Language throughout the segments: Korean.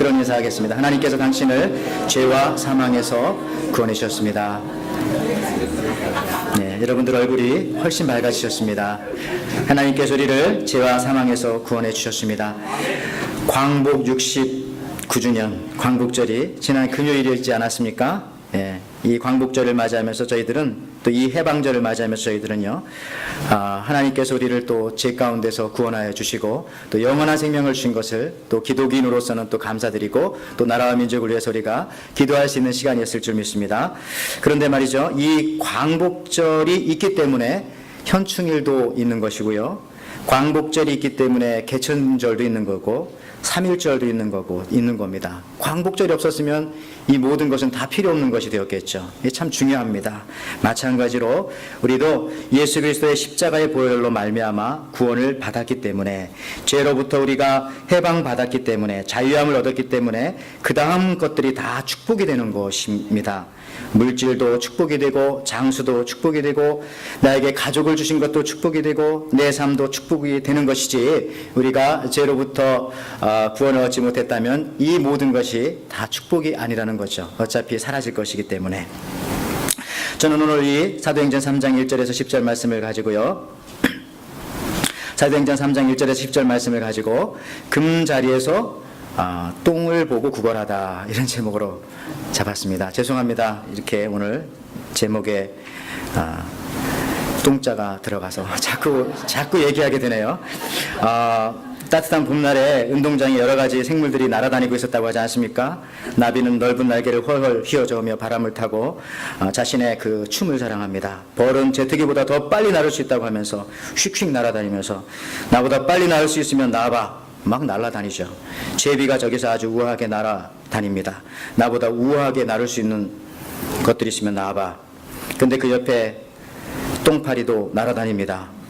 그런 인사하겠습니다. 하나님께서 당신을 죄와 사망에서 구원해 주셨습니다. 네, 여러분들 얼굴이 훨씬 밝아지셨습니다. 하나님께서 우리를 죄와 사망에서 구원해 주셨습니다. 광복 69주년 광복절이 지난 금요일이었지 않았습니까? 예, 이 광복절을 맞이하면서 저희들은 또 이 해방절을 맞이하면서 저희들은요, 하나님께서 우리를 또 죄 가운데서 구원하여 주시고 또 영원한 생명을 주신 것을 또 기독인으로서는 또 감사드리고 또 나라와 민족을 위해서 우리가 기도할 수 있는 시간이었을 줄 믿습니다. 그런데 말이죠, 이 광복절이 있기 때문에 현충일도 있는 것이고요, 광복절이 있기 때문에 개천절도 있는 거고 3.1절도 있는 겁니다. 광복절이 없었으면 이 모든 것은 다 필요 없는 것이 되었겠죠. 이게 참 중요합니다. 마찬가지로 우리도 예수 그리스도의 십자가의 보혈로 말미암아 구원을 받았기 때문에, 죄로부터 우리가 해방받았기 때문에, 자유함을 얻었기 때문에 그 다음 것들이 다 축복이 되는 것입니다. 물질도 축복이 되고 장수도 축복이 되고 나에게 가족을 주신 것도 축복이 되고 내 삶도 축복이 되는 것이지, 우리가 죄로부터 구원을 얻지 못했다면 이 모든 것이 다 축복이 아니라는 거죠. 어차피 사라질 것이기 때문에. 저는 오늘 이 사도행전 3장 1절에서 10절 말씀을 가지고요, 사도행전 3장 1절에서 10절 말씀을 가지고 금자리에서 똥을 보고 구걸하다, 이런 제목으로 잡았습니다. 죄송합니다. 이렇게 오늘 제목에 똥자가 들어가서 자꾸 얘기하게 되네요. 따뜻한 봄날에 운동장에 여러 가지 생물들이 날아다니고 있었다고 하지 않습니까? 나비는 넓은 날개를 훨훨 휘어저으며 바람을 타고 자신의 그 춤을 자랑합니다. 벌은 제트기보다 더 빨리 날을 수 있다고 하면서 휙휙 날아다니면서 나보다 빨리 날을 수 있으면 나와봐, 막 날아다니죠. 제비가 저기서 아주 우아하게 날아다닙니다. 나보다 우아하게 날을 수 있는 것들이 있으면 나와봐. 근데 그 옆에 똥파리도 날아다닙니다.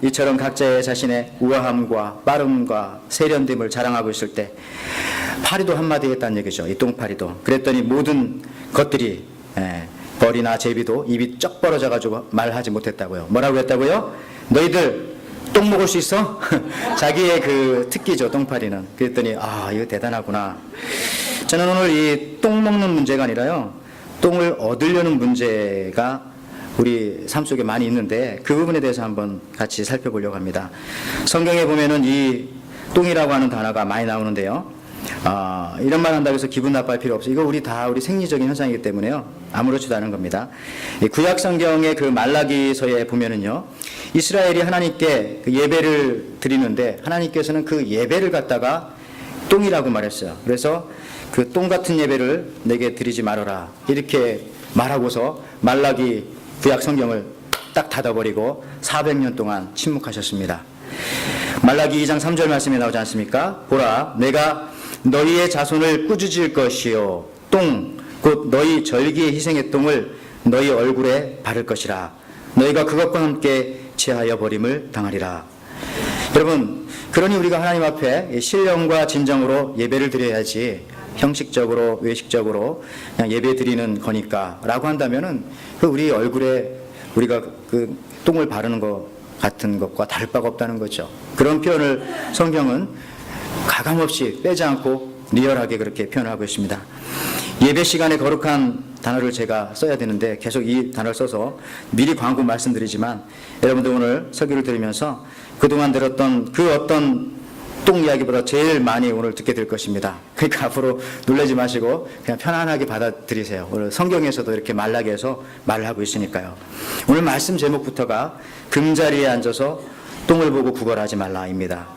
이처럼 각자의 자신의 우아함과 빠름과 세련됨을 자랑하고 있을 때 파리도 한마디 했다는 얘기죠. 이 똥파리도. 그랬더니 모든 것들이, 벌이나 제비도 입이 쩍 벌어져가지고 말하지 못했다고요. 뭐라고 했다고요? 너희들 똥 먹을 수 있어? 자기의 그 특기죠, 똥파리는. 그랬더니 이거 대단하구나. 저는 오늘 이 똥 먹는 문제가 아니라요, 똥을 얻으려는 문제가 우리 삶 속에 많이 있는데 그 부분에 대해서 한번 같이 살펴보려고 합니다. 성경에 보면은 이 똥이라고 하는 단어가 많이 나오는데요, 이런 말 한다고 해서 기분 나빠할 필요 없어요. 이거 우리 생리적인 현상이기 때문에요, 아무렇지도 않은 겁니다. 구약 성경의 그 말라기서에 보면은요, 이스라엘이 하나님께 그 예배를 드리는데 하나님께서는 그 예배를 갖다가 똥이라고 말했어요. 그래서 그 똥 같은 예배를 내게 드리지 말아라, 이렇게 말하고서 말라기 구약 성경을 딱 닫아버리고 400년 동안 침묵하셨습니다. 말라기 2장 3절 말씀에 나오지 않습니까? 보라, 내가 너희의 자손을 꾸짖을 것이요, 똥 곧 너희 절기의 희생의 똥을 너희 얼굴에 바를 것이라. 너희가 그것과 함께 제하여 버림을 당하리라. 여러분, 그러니 우리가 하나님 앞에 신령과 진정으로 예배를 드려야지, 형식적으로 외식적으로 그냥 예배 드리는 거니까 라고 한다면은 그 우리 얼굴에 우리가 그 똥을 바르는 것 같은 것과 다를 바가 없다는 거죠. 그런 표현을 성경은 가감없이 빼지 않고 리얼하게 그렇게 표현하고 있습니다. 예배 시간에 거룩한 단어를 제가 써야 되는데 계속 이 단어를 써서 미리 광고 말씀드리지만, 여러분들 오늘 설교를 들으면서 그동안 들었던 그 어떤 똥 이야기보다 제일 많이 오늘 듣게 될 것입니다. 그러니까 앞으로 놀라지 마시고 그냥 편안하게 받아들이세요. 오늘 성경에서도 이렇게 말라기해서 말을 하고 있으니까요. 오늘 말씀 제목부터가 금자리에 앉아서 똥을 보고 구걸하지 말라입니다.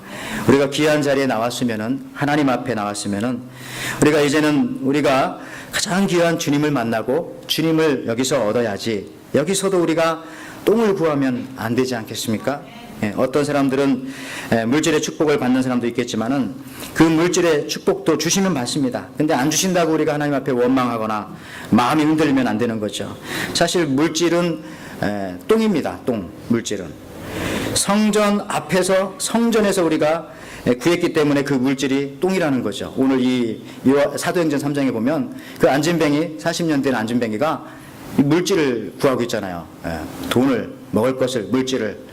우리가 귀한 자리에 나왔으면은, 하나님 앞에 나왔으면은, 우리가 이제는 우리가 가장 귀한 주님을 만나고 주님을 여기서 얻어야지, 여기서도 우리가 똥을 구하면 안 되지 않겠습니까? 어떤 사람들은 물질의 축복을 받는 사람도 있겠지만은 그 물질의 축복도 주시면 받습니다. 근데 안 주신다고 우리가 하나님 앞에 원망하거나 마음이 흔들리면 안 되는 거죠. 사실 물질은 똥입니다. 물질은 성전 앞에서, 성전에서 우리가 구했기 때문에 그 물질이 똥이라는 거죠. 오늘 이 사도행전 3장에 보면 그 안진뱅이, 40년 된 안진뱅이가 물질을 구하고 있잖아요. 돈을, 먹을 것을, 물질을.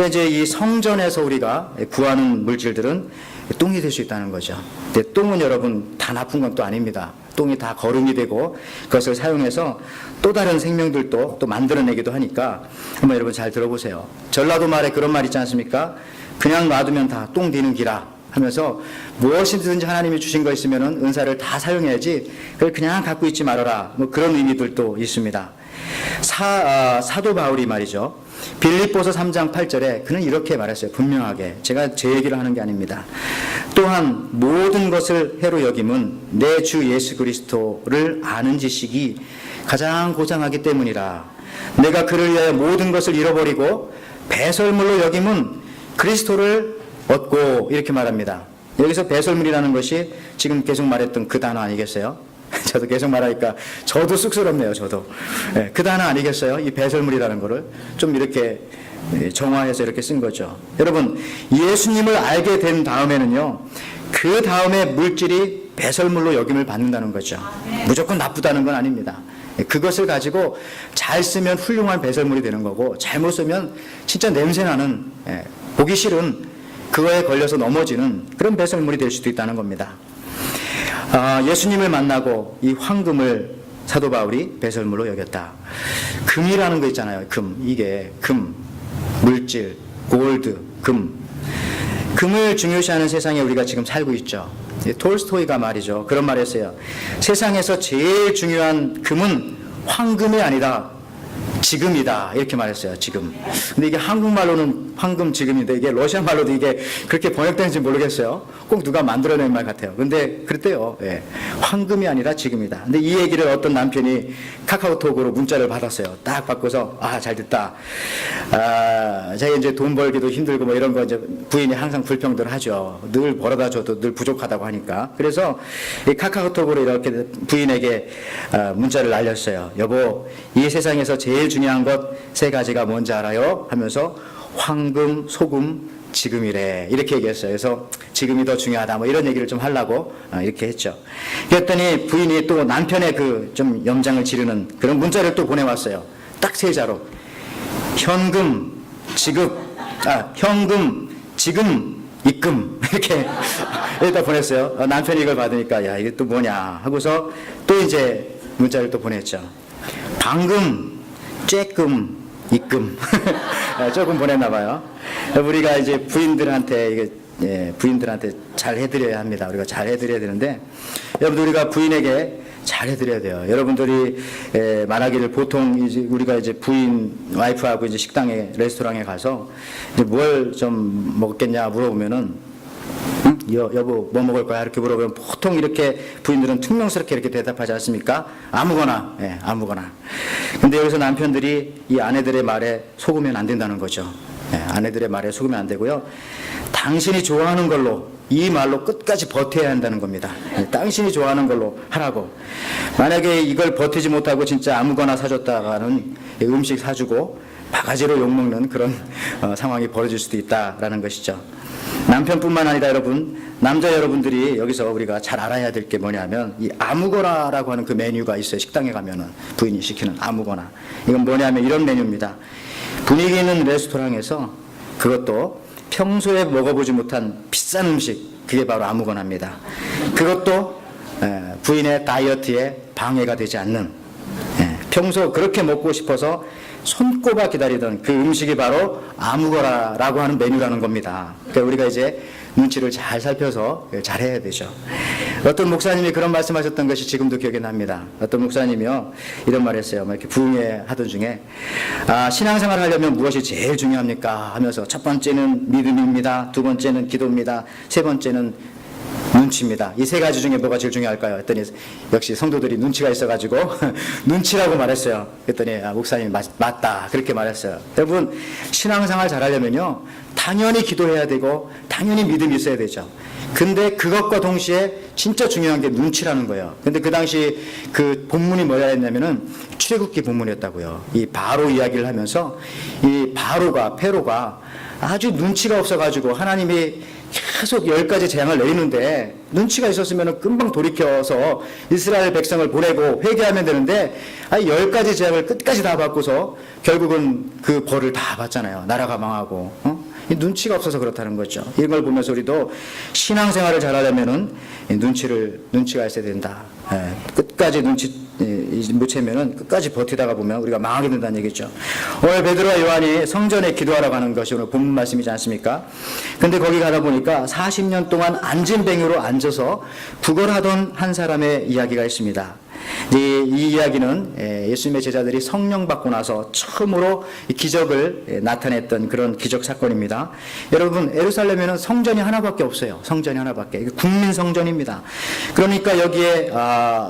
이제 이 성전에서 우리가 구하는 물질들은 똥이 될 수 있다는 거죠. 근데 똥은 여러분 다 나쁜 건 또 아닙니다. 똥이 다 거름이 되고 그것을 사용해서 또 다른 생명들도 또 만들어내기도 하니까 한번 여러분 잘 들어보세요. 전라도 말에 그런 말 있지 않습니까? 그냥 놔두면 다 똥 디는 기라 하면서 무엇이든지 하나님이 주신 거 있으면은 은사를 다 사용해야지 그걸 그냥 갖고 있지 말아라. 뭐 그런 의미들도 있습니다. 사도 바울이 말이죠. 빌립보서 3장 8절에 그는 이렇게 말했어요. 분명하게. 제가 제 얘기를 하는 게 아닙니다. 또한 모든 것을 해로 여김은 내 주 예수 그리스도를 아는 지식이 가장 고상하기 때문이라. 내가 그를 위하여 모든 것을 잃어버리고 배설물로 여김은 그리스도를 얻고 이렇게 말합니다. 여기서 배설물이라는 것이 지금 계속 말했던 그 단어 아니겠어요? 저도 계속 말하니까 저도 쑥스럽네요. 저도 그 단어 아니겠어요? 이 배설물이라는 거를 좀 이렇게 정화해서 이렇게 쓴 거죠. 여러분 예수님을 알게 된 다음에는요, 그 다음에 물질이 배설물로 여김을 받는다는 거죠. 무조건 나쁘다는 건 아닙니다. 그것을 가지고 잘 쓰면 훌륭한 배설물이 되는 거고, 잘못 쓰면 진짜 냄새나는, 보기 싫은, 그거에 걸려서 넘어지는 그런 배설물이 될 수도 있다는 겁니다. 예수님을 만나고 이 황금을 사도 바울이 배설물로 여겼다. 금이라는 거 있잖아요. 이게 금, 물질, 골드, 금. 금을 중요시하는 세상에 우리가 지금 살고 있죠. 톨스토이가 말이죠. 그런 말 했어요. 세상에서 제일 중요한 금은 황금이 아니라 지금이다. 이렇게 말했어요. 지금. 근데 이게 한국말로는 황금 지금인데 이게 러시아 말로도 이게 그렇게 번역되는지 모르겠어요. 꼭 누가 만들어낸 말 같아요. 근데 그랬대요. 황금이 아니라 지금이다. 근데 이 얘기를 어떤 남편이 카카오톡으로 문자를 받았어요. 딱 받고서 잘 됐다. 제가 이제 돈 벌기도 힘들고 뭐 이런 거 이제 부인이 항상 불평들 하죠. 늘 벌어다 줘도 늘 부족하다고 하니까. 그래서 이 카카오톡으로 이렇게 부인에게 문자를 날렸어요. 여보, 이 세상에서 제일 중요한 것 3가지가 뭔지 알아요? 하면서 황금, 소금, 지금이래. 이렇게 얘기했어요. 그래서 지금이 더 중요하다. 뭐 이런 얘기를 좀 하려고 이렇게 했죠. 그랬더니 부인이 또 남편의 그 좀 염장을 지르는 그런 문자를 또 보내왔어요. 딱 3자로. 현금, 지금, 입금. 이렇게 여기다 보냈어요. 남편이 이걸 받으니까 야, 이게 또 뭐냐 하고서 또 이제 문자를 또 보냈죠. 방금, 쬐끔, 입금. 조금 보냈나 봐요. 우리가 이제 부인들한테 잘 해드려야 합니다. 우리가 잘 해드려야 되는데, 여러분들 우리가 부인에게 잘 해드려야 돼요. 여러분들이 말하기를 보통 이제 우리가 이제 부인 와이프하고 이제 식당에 레스토랑에 가서 이제 뭘 좀 먹겠냐 물어보면은 여보 뭐 먹을 거야 이렇게 물어보면 보통 이렇게 부인들은 퉁명스럽게 이렇게 대답하지 않습니까? 아무거나. 아무거나. 근데 여기서 남편들이 이 아내들의 말에 속으면 안 된다는 거죠. 아내들의 말에 속으면 안 되고요. 당신이 좋아하는 걸로, 이 말로 끝까지 버텨야 한다는 겁니다. 당신이 좋아하는 걸로 하라고. 만약에 이걸 버티지 못하고 진짜 아무거나 사줬다가는 음식 사주고 바가지로 욕먹는 그런 상황이 벌어질 수도 있다라는 것이죠. 남편뿐만 아니라 여러분, 남자 여러분들이 여기서 우리가 잘 알아야 될 게 뭐냐면 이 아무거나라고 하는 그 메뉴가 있어요. 식당에 가면은 부인이 시키는 아무거나. 이건 뭐냐면 이런 메뉴입니다. 분위기 있는 레스토랑에서 그것도 평소에 먹어보지 못한 비싼 음식, 그게 바로 아무거나입니다. 그것도 부인의 다이어트에 방해가 되지 않는, 평소 그렇게 먹고 싶어서 손꼽아 기다리던 그 음식이 바로 아무거나라고 하는 메뉴라는 겁니다. 그러니까 우리가 이제 눈치를 잘 살펴서 잘해야 되죠. 어떤 목사님이 그런 말씀하셨던 것이 지금도 기억이 납니다. 어떤 목사님이요 이런 말했어요. 이렇게 부흥회 하던 중에 신앙생활 하려면 무엇이 제일 중요합니까? 하면서 첫 번째는 믿음입니다. 두 번째는 기도입니다. 세 번째는 눈치입니다. 이 3가지 중에 뭐가 제일 중요할까요? 했더니 역시 성도들이 눈치가 있어가지고 눈치라고 말했어요. 그랬더니 목사님이 맞다 그렇게 말했어요. 여러분 신앙생활 잘하려면요 당연히 기도해야 되고 당연히 믿음이 있어야 되죠. 근데 그것과 동시에 진짜 중요한 게 눈치라는 거예요. 근데 그 당시 그 본문이 뭐라 했냐면은 출애굽기 본문이었다고요. 이 바로 이야기를 하면서 이 페로가 아주 눈치가 없어가지고 하나님이 계속 10가지 재앙을 내리는데 눈치가 있었으면 금방 돌이켜서 이스라엘 백성을 보내고 회개하면 되는데 10가지 재앙을 끝까지 다 받고서 결국은 그 벌을 다 받잖아요. 나라가 망하고 이 눈치가 없어서 그렇다는 거죠. 이런 걸 보면서 우리도 신앙생활을 잘하려면은 눈치가 있어야 된다. 끝까지 눈치 못 채면은 끝까지 버티다가 보면 우리가 망하게 된다는 얘기죠. 오늘 베드로와 요한이 성전에 기도하러 가는 것이 오늘 본문 말씀이지 않습니까? 근데 거기 가다 보니까 40년 동안 앉은뱅이로 앉아서 구걸하던 한 사람의 이야기가 있습니다. 이 이야기는 예수님의 제자들이 성령 받고 나서 처음으로 기적을 나타냈던 그런 기적 사건입니다. 여러분, 예루살렘에는 성전이 하나밖에 없어요. 성전이 하나밖에. 국민 성전입니다. 그러니까 여기에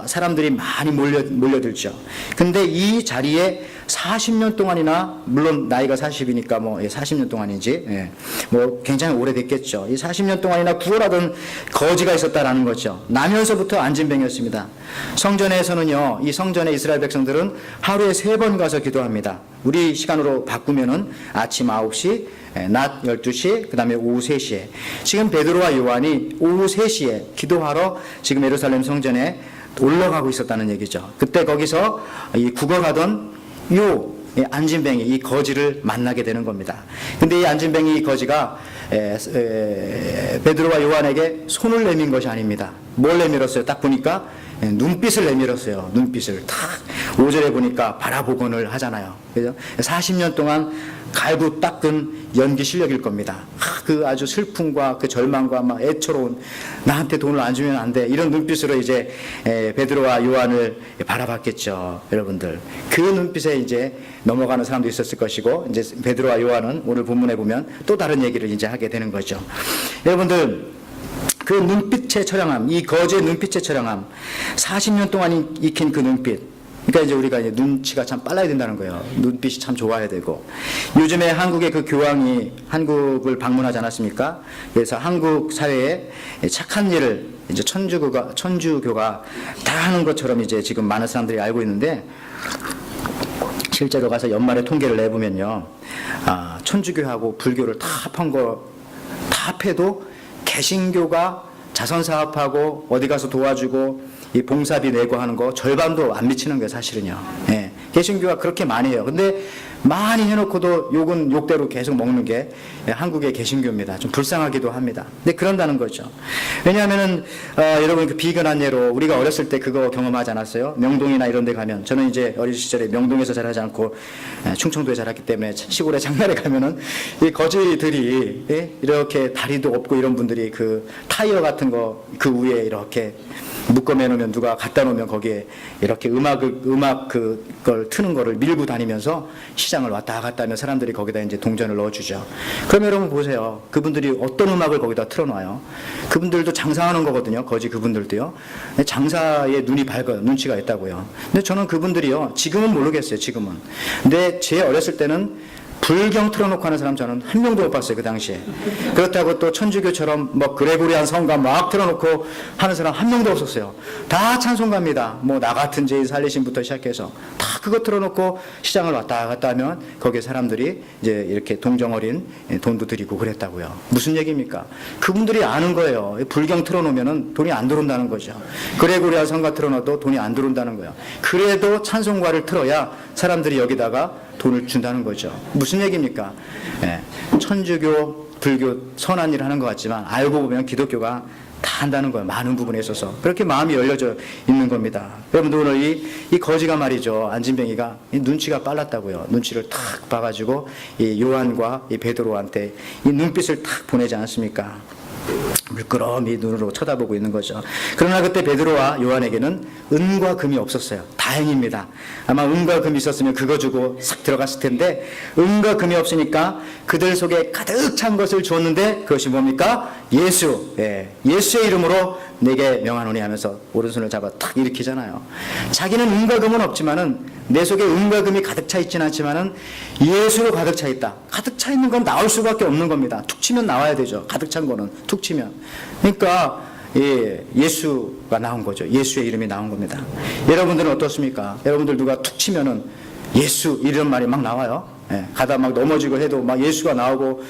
사람들이 많이 몰려들죠. 근데 이 자리에 40년 동안이나, 물론 나이가 40이니까 40년 동안인지 굉장히 오래됐겠죠. 이 40년 동안이나 구걸하던 거지가 있었다라는 거죠. 나면서부터 앉은뱅이였습니다. 성전에서는요, 이 성전의 이스라엘 백성들은 하루에 3번 가서 기도합니다. 우리 시간으로 바꾸면은 아침 9시, 낮 12시, 그 다음에 오후 3시에. 지금 베드로와 요한이 오후 3시에 기도하러 지금 예루살렘 성전에 올라가고 있었다는 얘기죠. 그때 거기서 이 구걸하던 앉은뱅이, 이 거지를 만나게 되는 겁니다. 근데 이 앉은뱅이 이 거지가 베드로와 요한에게 손을 내민 것이 아닙니다. 뭘 내밀었어요? 딱 보니까 눈빛을 내밀었어요. 눈빛을 탁 5절에 보니까 바라보곤을 하잖아요. 그죠? 40년 동안 갈고 닦은 연기 실력일 겁니다. 그 아주 슬픔과 그 절망과 막 애처로운, 나한테 돈을 안 주면 안 돼, 이런 눈빛으로 이제 베드로와 요한을 바라봤겠죠. 여러분들, 그 눈빛에 이제 넘어가는 사람도 있었을 것이고, 이제 베드로와 요한은 오늘 본문에 보면 또 다른 얘기를 이제 하게 되는 거죠. 여러분들, 그 눈빛의 처량함, 이 거지의 눈빛의 처량함, 40년 동안 익힌 그 눈빛, 그러니까 이제 우리가 이제 눈치가 참 빨라야 된다는 거예요. 눈빛이 참 좋아야 되고. 요즘에 한국의 그 교황이 한국을 방문하지 않았습니까? 그래서 한국 사회에 착한 일을 이제 천주교가 다 하는 것처럼 이제 지금 많은 사람들이 알고 있는데, 실제로 가서 연말에 통계를 내보면요, 천주교하고 불교를 다 합해도 개신교가 자선사업하고 어디 가서 도와주고 이 봉사비 내고 하는 거 절반도 안 미치는 거예요, 사실은요. 개신교가 그렇게 많이 해요. 근데 많이 해놓고도 욕은 욕대로 계속 먹는 게 한국의 개신교입니다. 좀 불쌍하기도 합니다. 근데 그런다는 거죠. 왜냐하면은 여러분, 그 비근한 예로 우리가 어렸을 때 그거 경험하지 않았어요? 명동이나 이런 데 가면, 저는 이제 어린 시절에 명동에서 자라지 않고 충청도에 자랐기 때문에 시골에 장날에 가면은 이 거지들이 이렇게 다리도 없고 이런 분들이 그 타이어 같은 거 그 위에 이렇게 묶어매 놓으면, 누가 갖다 놓으면 거기에 이렇게 음악 그걸 트는 거를 밀고 다니면서 시장을 왔다 갔다 하면 사람들이 거기다 이제 동전을 넣어주죠. 그럼 여러분 보세요. 그분들이 어떤 음악을 거기다 틀어놔요. 그분들도 장사하는 거거든요. 거지 그분들도요. 장사에 눈이 밝아요. 눈치가 있다고요. 근데 저는 그분들이요, 지금은 모르겠어요. 지금은. 근데 제 어렸을 때는 불경 틀어놓고 하는 사람 저는 한 명도 못 봤어요, 그 당시에. 그렇다고 또 천주교처럼 뭐 그레고리안 성가 막 틀어놓고 하는 사람 한 명도 없었어요. 다 찬송가입니다. 뭐 나 같은 죄인 살리심부터 시작해서 다 그거 틀어놓고 시장을 왔다 갔다 하면 거기에 사람들이 이제 이렇게 동정어린 돈도 드리고 그랬다고요. 무슨 얘기입니까? 그분들이 아는 거예요. 불경 틀어놓으면 돈이 안 들어온다는 거죠. 그레고리안 성가 틀어놔도 돈이 안 들어온다는 거예요. 그래도 찬송가를 틀어야 사람들이 여기다가 돈을 준다는 거죠. 무슨 얘기입니까? 천주교, 불교 선한 일을 하는 것 같지만 알고 보면 기독교가 다 한다는 거예요. 많은 부분에 있어서. 그렇게 마음이 열려져 있는 겁니다. 여러분들, 오늘 이 거지가 말이죠, 앉은뱅이가 눈치가 빨랐다고요. 눈치를 탁 봐가지고 이 요한과 이 베드로한테 이 눈빛을 탁 보내지 않습니까? 물끄러미 눈으로 쳐다보고 있는 거죠. 그러나 그때 베드로와 요한에게는 은과 금이 없었어요. 다행입니다. 아마 은과 금이 있었으면 그거 주고 싹 들어갔을 텐데, 은과 금이 없으니까 그들 속에 가득 찬 것을 주었는데, 그것이 뭡니까? 예수. 예수의 이름으로 내게 명하노니 하면서 오른손을 잡아 탁 일으키잖아요. 자기는 은과 금은 없지만은, 내 속에 은과 금이 가득 차 있지는 않지만은 예수로 가득 차 있다. 가득 차 있는 건 나올 수밖에 없는 겁니다. 툭 치면 나와야 되죠. 가득 찬 거는 툭 치면. 그러니까 예수가 나온 거죠. 예수의 이름이 나온 겁니다. 여러분들은 어떻습니까? 여러분들 누가 툭 치면은 예수 이런 말이 막 나와요. 가다 막 넘어지고 해도 막 예수가 나오고,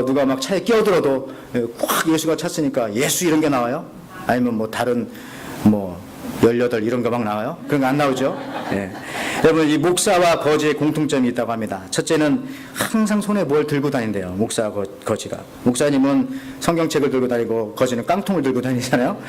누가 막 차에 끼어들어도 꽉 예수가 찼으니까 예수 이런 게 나와요? 아니면 뭐 다른 18 이런 거 막 나와요? 그런 거 안 나오죠? 여러분, 이 목사와 거지의 공통점이 있다고 합니다. 첫째는 항상 손에 뭘 들고 다닌대요. 목사와 거지가. 목사님은 성경책을 들고 다니고 거지는 깡통을 들고 다니잖아요.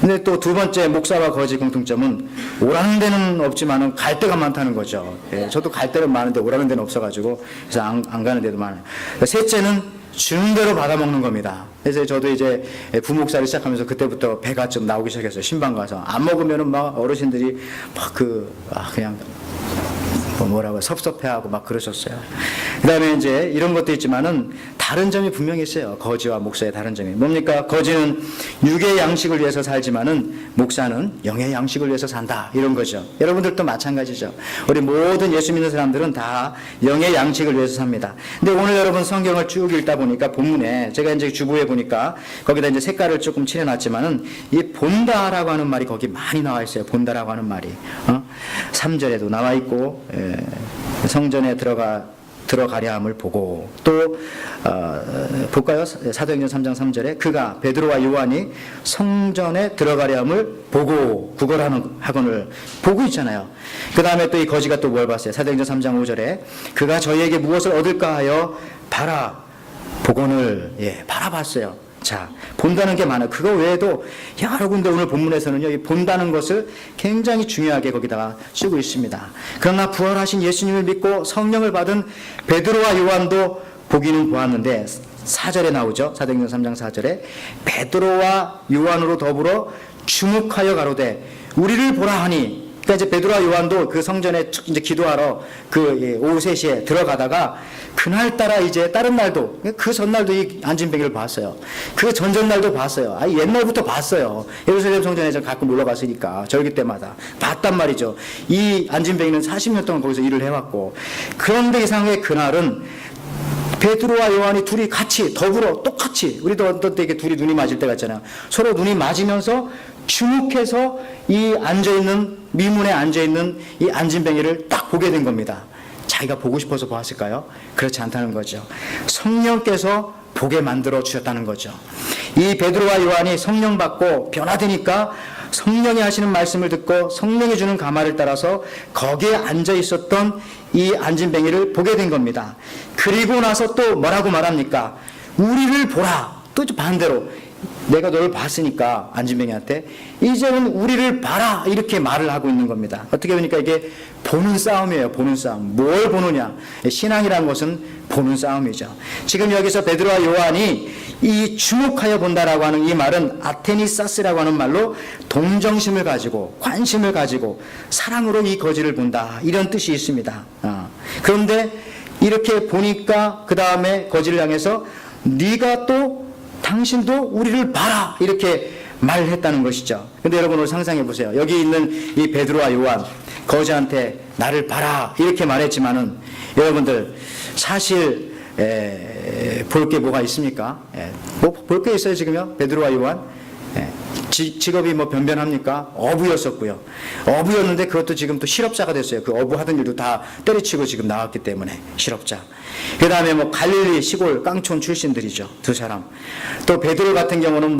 근데 또 두 번째 목사와 거지 공통점은 오라는 데는 없지만은 갈 데가 많다는 거죠. 예, 저도 갈 데는 많은데 오라는 데는 없어가지고 그래서 안 가는 데도 많아요. 셋째는 주는 대로 받아먹는 겁니다. 그래서 저도 이제 부목사를 시작하면서 그때부터 배가 좀 나오기 시작했어요. 신방 가서 안 먹으면은 막 어르신들이 막 그냥 뭐라고 섭섭해하고 막 그러셨어요. 그 다음에 이제 이런 것도 있지만은 다른 점이 분명히 있어요. 거지와 목사의 다른 점이 뭡니까? 거지는 육의 양식을 위해서 살지만은 목사는 영의 양식을 위해서 산다, 이런 거죠. 여러분들도 마찬가지죠. 우리 모든 예수 믿는 사람들은 다 영의 양식을 위해서 삽니다. 근데 오늘 여러분 성경을 쭉 읽다 보니까 본문에 제가 이제 주부에 보니까 거기다 이제 색깔을 조금 칠해놨지만은 이 본다라고 하는 말이 거기 많이 나와 있어요. 본다라고 하는 말이 3절에도 나와 있고, 성전에 들어가려 함을 보고, 또 볼까요? 사도행전 3장 3절에 그가 베드로와 요한이 성전에 들어가려 함을 보고, 구걸하는 학원을 보고 있잖아요. 그 다음에 또 이 거지가 또 뭘 봤어요? 사도행전 3장 5절에 그가 저희에게 무엇을 얻을까 하여 보곤을 바라봤어요. 자, 본다는 게 많아요. 그거 외에도 여러 군데 오늘 본문에서는요, 이 본다는 것을 굉장히 중요하게 거기다가 쓰고 있습니다. 그러나 부활하신 예수님을 믿고 성령을 받은 베드로와 요한도 보기는 보았는데, 4절에 나오죠. 사도행전 3장 4절에 베드로와 요한으로 더불어 주목하여 가로되 우리를 보라 하니, 그러니까 이제 베드로와 요한도 그 성전에 이제 기도하러 오후 3시에 들어가다가 그날따라 이제 다른 날도, 그 전날도 이 안진뱅이를 봤어요. 그 전전날도 봤어요. 옛날부터 봤어요. 예루살렘 성전에 가끔 놀러 갔으니까 절기 때마다 봤단 말이죠. 이 안진뱅이는 40년 동안 거기서 일을 해왔고, 그런데 이상하게 그날은 베드로와 요한이 둘이 같이 더불어 똑같이, 우리도 어떤 때 이렇게 둘이 눈이 맞을 때가 있잖아요. 서로 눈이 맞으면서 주목해서 이 미문에 앉아있는 이 안진뱅이를 딱 보게 된 겁니다. 자기가 보고 싶어서 보았을까요? 그렇지 않다는 거죠. 성령께서 보게 만들어 주셨다는 거죠. 이 베드로와 요한이 성령 받고 변화되니까 성령이 하시는 말씀을 듣고 성령이 주는 가마를 따라서 거기에 앉아 있었던 이 안진뱅이를 보게 된 겁니다. 그리고 나서 또 뭐라고 말합니까? 우리를 보라. 또 반대로 내가 너를 봤으니까 안진뱅이한테 이제는 우리를 봐라, 이렇게 말을 하고 있는 겁니다. 어떻게 보니까 이게 보는 싸움이에요. 보는 싸움. 뭘 보느냐? 신앙이라는 것은 보는 싸움이죠. 지금 여기서 베드로와 요한이 이 주목하여 본다라고 하는 이 말은 아테니사스라고 하는 말로 동정심을 가지고 관심을 가지고 사랑으로 이 거지를 본다, 이런 뜻이 있습니다. 그런데 이렇게 보니까 그 다음에 거지를 향해서 네가 또 당신도 우리를 봐라, 이렇게 말을 했다는 것이죠. 근데 여러분 오늘 상상해 보세요. 여기 있는 이 베드로와 요한 거지한테 나를 봐라 이렇게 말했지만은 여러분들 사실 볼 게 뭐가 있습니까? 볼 게 있어요 지금요? 베드로와 요한 직업이 뭐 변변합니까? 어부였었고요. 어부였는데 그것도 지금 또 실업자가 됐어요. 그 어부 하던 일도 다 때려치고 지금 나왔기 때문에 실업자. 그 다음에 뭐 갈릴리 시골 깡촌 출신들이죠. 두 사람. 또 베드로 같은 경우는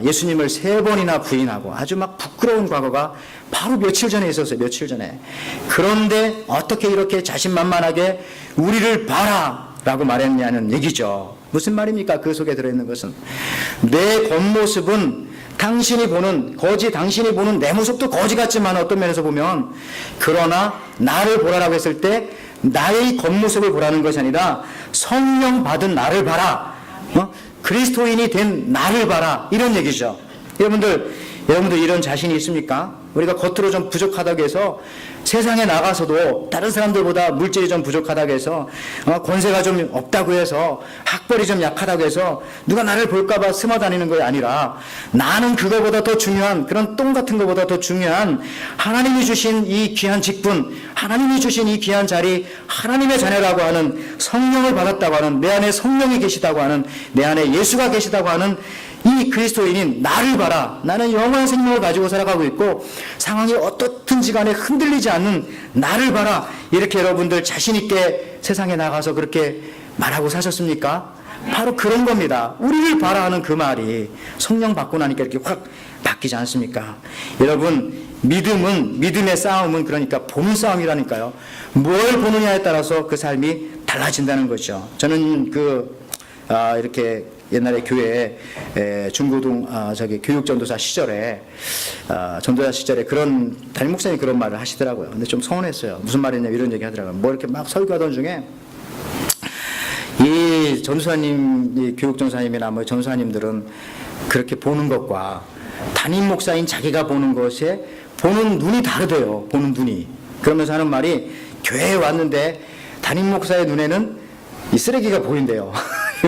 예수님을 3번이나 부인하고 아주 막 부끄러운 과거가 바로 며칠 전에 있었어요. 며칠 전에. 그런데 어떻게 이렇게 자신만만하게 우리를 봐라 라고 말했냐는 얘기죠. 무슨 말입니까? 그 속에 들어있는 것은 내 겉모습은 당신이 보는 내 모습도 거지 같지만 어떤 면에서 보면, 그러나 나를 보라라고 했을 때 나의 겉모습을 보라는 것이 아니라 성령 받은 나를 봐라, 그리스도인이 된 나를 봐라, 이런 얘기죠. 여러분들 이런 자신이 있습니까? 우리가 겉으로 좀 부족하다고 해서 세상에 나가서도 다른 사람들보다 물질이 좀 부족하다고 해서 권세가 좀 없다고 해서 학벌이 좀 약하다고 해서 누가 나를 볼까봐 숨어 다니는 것이 아니라, 나는 그거보다 더 중요한, 그런 똥 같은 것보다 더 중요한 하나님이 주신 이 귀한 직분, 하나님이 주신 이 귀한 자리, 하나님의 자녀라고 하는, 성령을 받았다고 하는, 내 안에 성령이 계시다고 하는, 내 안에 예수가 계시다고 하는 이 그리스도인인 나를 봐라. 나는 영원한 생명을 가지고 살아가고 있고 상황이 어떻든지 간에 흔들리지 않는 나를 봐라. 이렇게 여러분들 자신 있게 세상에 나가서 그렇게 말하고 사셨습니까? 바로 그런 겁니다. 우리를 봐라 하는 그 말이 성령 받고 나니까 이렇게 확 바뀌지 않습니까? 여러분, 믿음의 싸움은 그러니까 보는 싸움이라니까요. 뭘 보느냐에 따라서 그 삶이 달라진다는 거죠. 저는 이렇게 옛날에 교회에 중고등 교육 전도사 시절에 그런 담임 목사님이 그런 말을 하시더라고요. 근데 좀 서운했어요. 무슨 말이냐 이런 얘기 하더라고요. 뭐 이렇게 막 설교하던 중에 이 전도사님, 이 교육 전도사님이나 뭐 전도사님들은 그렇게 보는 것과 담임 목사인 자기가 보는 것에 보는 눈이 다르대요. 보는 눈이. 그러면서 하는 말이 교회에 왔는데 담임 목사의 눈에는 이 쓰레기가 보인대요.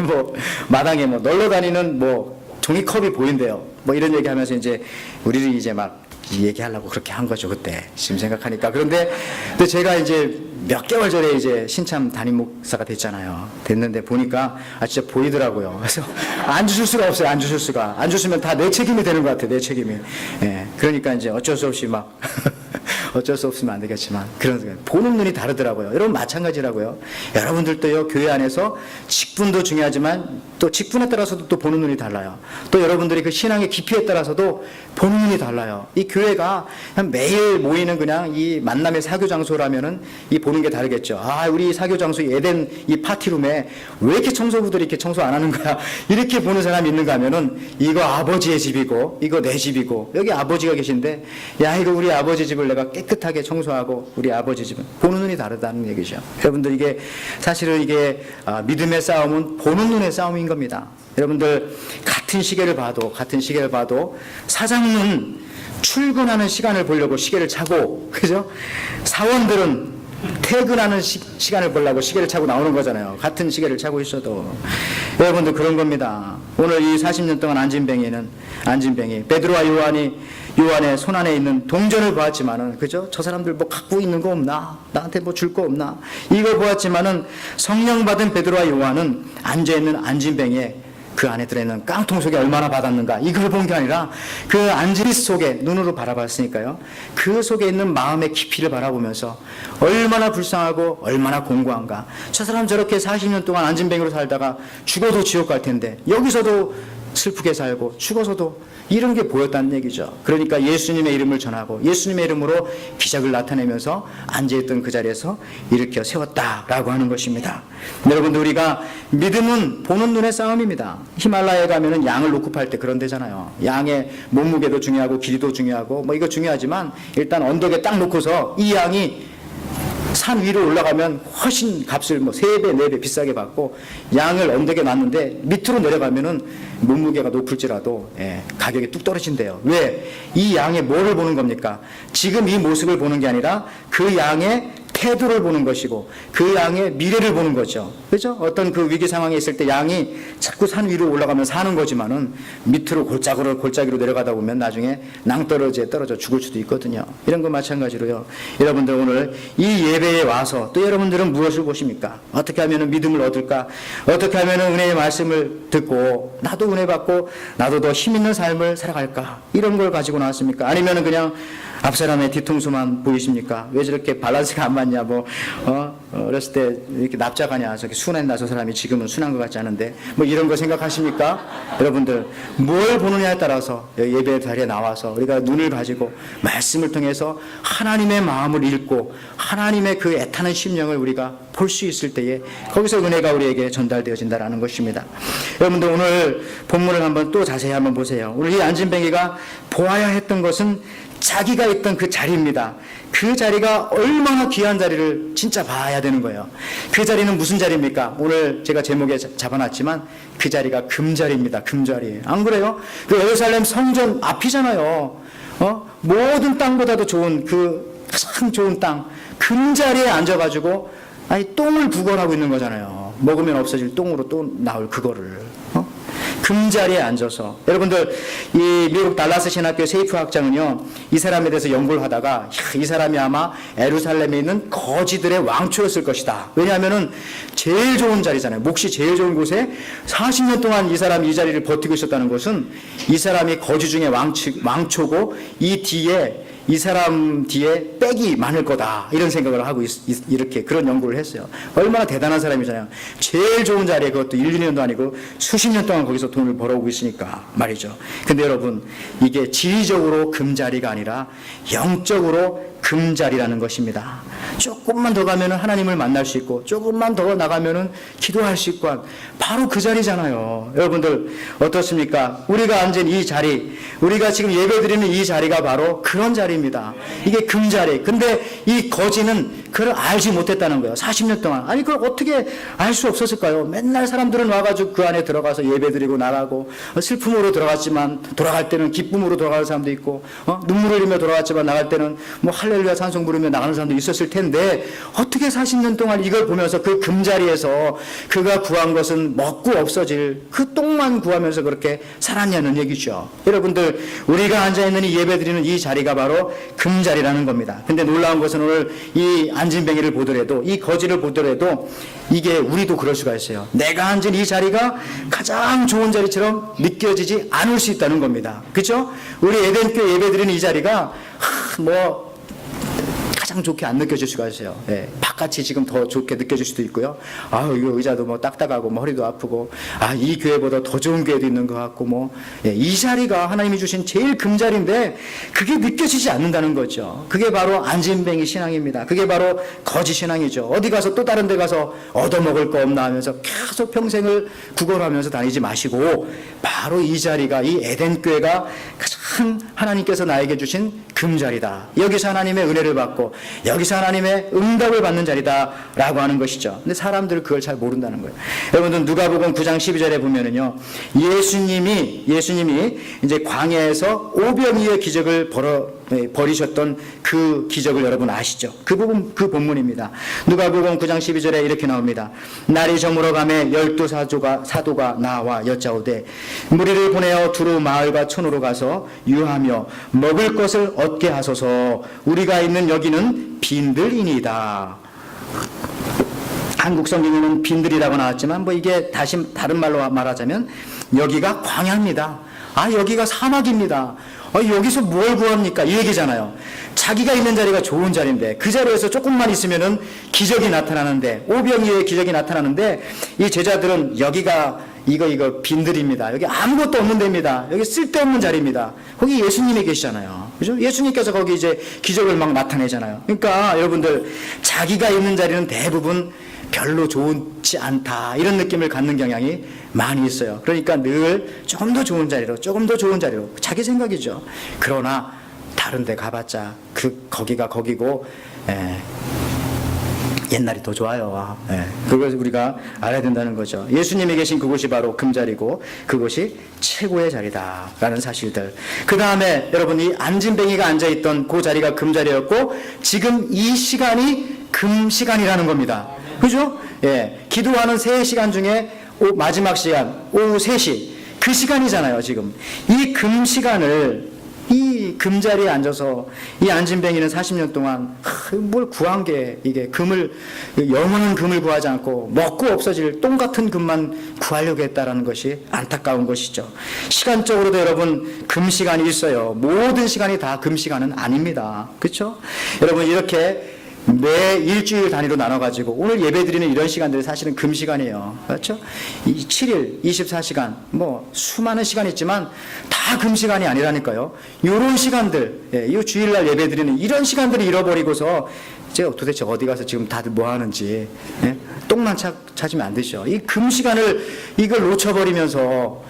뭐 마당에 뭐 널러 다니는 뭐 종이컵이 보인대요. 뭐 이런 얘기하면서 이제 우리를 이제 막 얘기하려고 그렇게 한 거죠 그때 지금 생각하니까. 그런데 제가 이제 몇 개월 전에 이제 신참 담임 목사가 됐는데 보니까 진짜 보이더라고요. 그래서 안 주실 수가 없어요. 안 주시면 다 내 책임이 되는 것 같아요. 내 책임이. 예. 그러니까 이제 어쩔 수 없이 막 어쩔 수 없으면 안 되겠지만 그런 보는 눈이 다르더라고요. 여러분 마찬가지라고요. 여러분들도요 교회 안에서 직분도 중요하지만 또 직분에 따라서도 또 보는 눈이 달라요. 또 여러분들이 그 신앙의 깊이에 따라서도 보는 눈이 달라요. 이 교회가 그냥 매일 모이는 그냥 이 만남의 사교 장소라면은 이 보는 게 다르겠죠. 우리 사교 장소 에덴 이 파티룸에 왜 이렇게 청소부들이 이렇게 청소 안 하는 거야? 이렇게 보는 사람이 있는가 하면은 이거 아버지의 집이고 이거 내 집이고 여기 아버지가 계신데 야 이거 우리 아버지 집을 내가 깨끗하게 청소하고 우리 아버지 집은 보는 눈이 다르다는 얘기죠. 여러분들 이게 사실은 이게 믿음의 싸움은 보는 눈의 싸움인 겁니다. 여러분들 같은 시계를 봐도 사장은 출근하는 시간을 보려고 시계를 차고 그죠? 사원들은 퇴근하는 시간을 보려고 시계를 차고 나오는 거잖아요. 같은 시계를 차고 있어도. 여러분들 그런 겁니다. 오늘 이 40년 동안 안진뱅이 베드로와 요한의 손 안에 있는 동전을 보았지만은 그죠? 저 사람들 뭐 갖고 있는 거 없나? 나한테 뭐 줄 거 없나? 이걸 보았지만은 성령 받은 베드로와 요한은 앉아 있는 안진뱅이에 그 안에 들어있는 깡통 속에 얼마나 받았는가 이걸 본 게 아니라 그 안지리 속에 눈으로 바라봤으니까요. 그 속에 있는 마음의 깊이를 바라보면서 얼마나 불쌍하고 얼마나 공고한가. 저 사람 저렇게 40년 동안 안진뱅이로 살다가 죽어도 지옥 갈 텐데 여기서도 슬프게 살고 죽어서도 이런 게 보였다는 얘기죠. 그러니까 예수님의 이름을 전하고 예수님의 이름으로 기적을 나타내면서 앉아있던 그 자리에서 일으켜 세웠다라고 하는 것입니다. 여러분들 우리가 믿음은 보는 눈의 싸움입니다. 히말라야에 가면은 양을 놓고 팔 때 그런 데잖아요. 양의 몸무게도 중요하고 길이도 중요하고 뭐 이거 중요하지만 일단 언덕에 딱 놓고서 이 양이 산 위로 올라가면 훨씬 값을 뭐 3배, 4배 비싸게 받고 양을 언덕에 놨는데 밑으로 내려가면은 몸무게가 높을지라도 가격이 뚝 떨어진대요. 왜? 이 양의 뭐를 보는 겁니까? 지금 이 모습을 보는 게 아니라 그 양의 태도를 보는 것이고 그 양의 미래를 보는 거죠. 그죠? 어떤 그 위기 상황에 있을 때 양이 자꾸 산 위로 올라가면 사는 거지만은 밑으로 골짜기로 내려가다 보면 나중에 낭떠러지에 떨어져 죽을 수도 있거든요. 이런 거 마찬가지로요. 여러분들 오늘 이 예배에 와서 또 여러분들은 무엇을 보십니까? 어떻게 하면 믿음을 얻을까? 어떻게 하면 은혜의 말씀을 듣고 나도 은혜 받고 나도 더 힘 있는 삶을 살아갈까? 이런 걸 가지고 나왔습니까? 아니면 그냥 앞사람의 뒤통수만 보이십니까? 왜 저렇게 밸런스가 안 맞냐? 어렸을 때 이렇게 납작하냐? 저렇게 순했나? 저 사람이 지금은 순한 것 같지 않은데 뭐 이런 거 생각하십니까? 여러분들 뭘 보느냐에 따라서 예배 자리에 나와서 우리가 눈을 가지고 말씀을 통해서 하나님의 마음을 읽고 하나님의 그 애타는 심령을 우리가 볼 수 있을 때에 거기서 은혜가 우리에게 전달되어진다라는 것입니다. 여러분들 오늘 본문을 한번 또 자세히 한번 보세요. 오늘 이 안진뱅이가 보아야 했던 것은 자기가 있던 그 자리입니다. 그 자리가 얼마나 귀한 자리를 진짜 봐야 되는 거예요. 그 자리는 무슨 자리입니까? 오늘 제가 제목에 잡아놨지만 그 자리가 금자리입니다. 금자리. 안 그래요? 그 예루살렘 성전 앞이잖아요. 모든 땅보다도 좋은 그 가장 좋은 땅 금자리에 앉아가지고 똥을 구걸하고 있는 거잖아요. 먹으면 없어질 똥으로 또 나올 그거를. 금자리에 앉아서 여러분들 이 미국 달라스 신학교 세이프 학장은요 이 사람에 대해서 연구를 하다가 이 사람이 아마 예루살렘에 있는 거지들의 왕초였을 것이다. 왜냐하면은 제일 좋은 자리잖아요. 몫이 제일 좋은 곳에 40년 동안 이 사람이 이 자리를 버티고 있었다는 것은 이 사람이 거지 중에 왕초고 이 뒤에 이 사람 뒤에 백이 많을 거다 이런 생각을 하고 이렇게 그런 연구를 했어요. 얼마나 대단한 사람이잖아요. 제일 좋은 자리에 그것도 1, 2년도 아니고 수십 년 동안 거기서 돈을 벌어오고 있으니까 말이죠. 근데 여러분 이게 지리적으로 금자리가 아니라 영적으로 금자리라는 것입니다. 조금만 더 가면은 하나님을 만날 수 있고 조금만 더 나가면은 기도할 수 있고 바로 그 자리잖아요. 여러분들 어떻습니까? 우리가 앉은 이 자리, 우리가 지금 예배드리는 이 자리가 바로 그런 자리입니다. 이게 금자리. 근데 이 거지는 그걸 알지 못했다는 거예요. 40년 동안. 아니 그걸 어떻게 알 수 없었을까요? 맨날 사람들은 와가지고 그 안에 들어가서 예배드리고 나가고 슬픔으로 들어갔지만 돌아갈 때는 기쁨으로 돌아가는 사람도 있고 눈물을 흘리며 돌아갔지만 나갈 때는 뭐 할렐루야 찬송 부르며 나가는 사람도 있었을 텐데 어떻게 40년 동안 이걸 보면서 그 금자리에서 그가 구한 것은 먹고 없어질 그 똥만 구하면서 그렇게 살았냐는 얘기죠. 여러분들 우리가 앉아있는 이 예배드리는 이 자리가 바로 금자리라는 겁니다. 근데 놀라운 것은 오늘 이 안진뱅이를 보더라도 이 거지를 보더라도 이게 우리도 그럴 수가 있어요. 내가 앉은 이 자리가 가장 좋은 자리처럼 느껴지지 않을 수 있다는 겁니다. 그렇죠? 우리 에덴교회 예배드리는 이 자리가 가장 좋게 안 느껴질 수가 있어요. 예, 바깥이 지금 더 좋게 느껴질 수도 있고요. 이거 의자도 뭐 딱딱하고 머리도 아프고 이 교회보다 더 좋은 교회도 있는 것 같고 이 자리가 하나님이 주신 제일 금자리인데 그게 느껴지지 않는다는 거죠. 그게 바로 안진뱅이 신앙입니다. 그게 바로 거짓 신앙이죠. 어디 가서 또 다른 데 가서 얻어먹을 거 없나 하면서 계속 평생을 구걸하면서 다니지 마시고 바로 이 자리가 이 에덴 교회가 가장 하나님께서 나에게 주신 금자리다. 여기서 하나님의 은혜를 받고 여기서 하나님의 응답을 받는 자리다라고 하는 것이죠. 근데 사람들은 그걸 잘 모른다는 거예요. 여러분들 누가복음 9장 12절에 보면은요, 예수님이 이제 광야에서 오병이의 기적을 벌이셨던 그 기적을 여러분 아시죠? 그 본문입니다. 누가복음 9장 12절에 이렇게 나옵니다. 날이 저물어 가매 12 사도가 나와 여짜오되 무리를 보내어 두루 마을과 촌으로 가서 유하며 먹을 것을 얻게 하소서. 우리가 있는 여기는 빈들이니이다. 한국 성경에는 빈들이라고 나왔지만 이게 다시 다른 말로 말하자면 여기가 광야입니다. 여기가 사막입니다. 여기서 뭘 구합니까? 이 얘기잖아요. 자기가 있는 자리가 좋은 자리인데 그 자리에서 조금만 있으면은 기적이 나타나는데 오병이의 기적이 나타나는데 이 제자들은 여기가 이거 빈들입니다. 여기 아무것도 없는 데입니다. 여기 쓸데없는 자리입니다. 거기 예수님이 계시잖아요. 그죠? 예수님께서 거기 이제 기적을 막 나타내잖아요. 그러니까 여러분들 자기가 있는 자리는 대부분 별로 좋지 않다 이런 느낌을 갖는 경향이 많이 있어요. 그러니까 늘 조금 더 좋은 자리로 자기 생각이죠. 그러나 다른 데 가봤자 거기가 거기고 옛날이 더 좋아요. 그걸 우리가 알아야 된다는 거죠. 예수님이 계신 그곳이 바로 금자리고 그곳이 최고의 자리다라는 사실들. 그 다음에 여러분 이 안진뱅이가 앉아있던 그 자리가 금자리였고 지금 이 시간이 금시간이라는 겁니다. 그죠? 기도하는 3시간 중에 마지막 시간 오후 3시 그 시간이잖아요. 지금 이 금시간을 이 금자리에 앉아서 이 안진뱅이는 40년 동안 뭘 구한 게 이게 영원한 금을 구하지 않고 먹고 없어질 똥 같은 금만 구하려고 했다라는 것이 안타까운 것이죠. 시간적으로도 여러분 금시간이 있어요. 모든 시간이 다 금시간은 아닙니다. 그렇죠? 여러분 이렇게 매 일주일 단위로 나눠가지고 오늘 예배드리는 이런 시간들이 사실은 금시간이에요. 그렇죠? 7일 24시간 수많은 시간이 있지만 다 금시간이 아니라니까요. 이런 시간들 이 주일날 예배드리는 이런 시간들을 잃어버리고서 제가 도대체 어디 가서 지금 다들 뭐 하는지 똥만 찾으면 안 되죠. 이 금시간을 이걸 놓쳐버리면서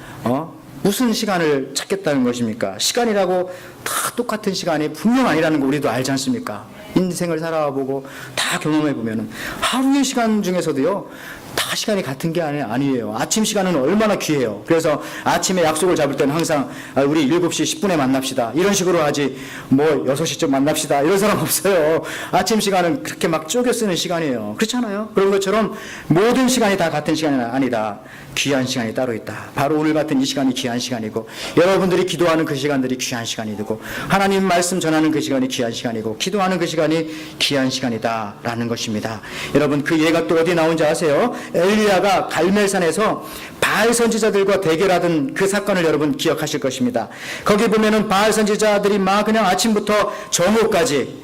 무슨 시간을 찾겠다는 것입니까? 시간이라고 다 똑같은 시간이 분명 아니라는 거 우리도 알지 않습니까? 인생을 살아보고 다 경험해보면 하루의 시간 중에서도요 다 시간이 같은 게 아니에요. 아침 시간은 얼마나 귀해요. 그래서 아침에 약속을 잡을 때는 항상 우리 7시 10분에 만납시다 이런 식으로 하지 6시쯤 만납시다 이런 사람 없어요. 아침 시간은 그렇게 막 쪼개 쓰는 시간이에요. 그렇잖아요. 그런 것처럼 모든 시간이 다 같은 시간이 아니다. 귀한 시간이 따로 있다. 바로 오늘 같은 이 시간이 귀한 시간이고 여러분들이 기도하는 그 시간들이 귀한 시간이 되고 하나님 말씀 전하는 그 시간이 귀한 시간이고 기도하는 그 시간이 시간이 귀한 시간이다라는 것입니다. 여러분, 그 예가 또 어디 나온지 아세요? 엘리야가 갈멜산에서 바알 선지자들과 대결하던 그 사건을 여러분 기억하실 것입니다. 거기 보면은 바알 선지자들이 막 그냥 아침부터 정오까지